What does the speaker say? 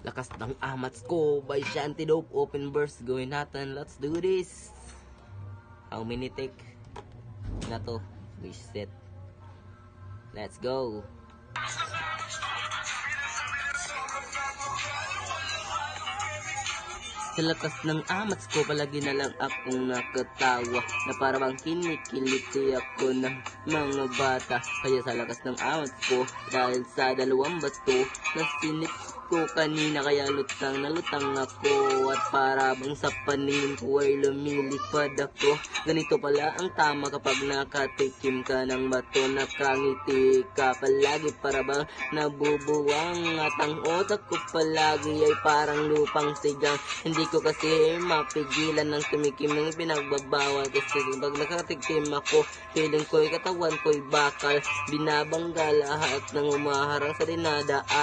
Lakas ng amats ko by Shanty Dope. Open burst gawin natin. Let's do this. How many take na to? Wish set. Let's go. Sa lakas ng amats ko, palagi na lang akong nakatawa na parang kinikiliti ako ng mga bata. Kaya sa lakas ng amats ko, dahil sa dalawang bato na sinip ko kanina, kaya lutang na lutang ako. At para bang sa paningin ko ay lumilipad ako. Ganito pala ang tama kapag nakatikim ka ng bato. Nakangiti ka palagi, para bang nabubuwang. At ang otak ko palagi ay parang lupang sigang. Hindi ko kasi mapigilan ng tumikim ng pinagbabawal. Kasi pag nakatikim ako, feeling ko'y katawan ko'y bakal. Binabangga lahat ng umaharang sa dinadaan.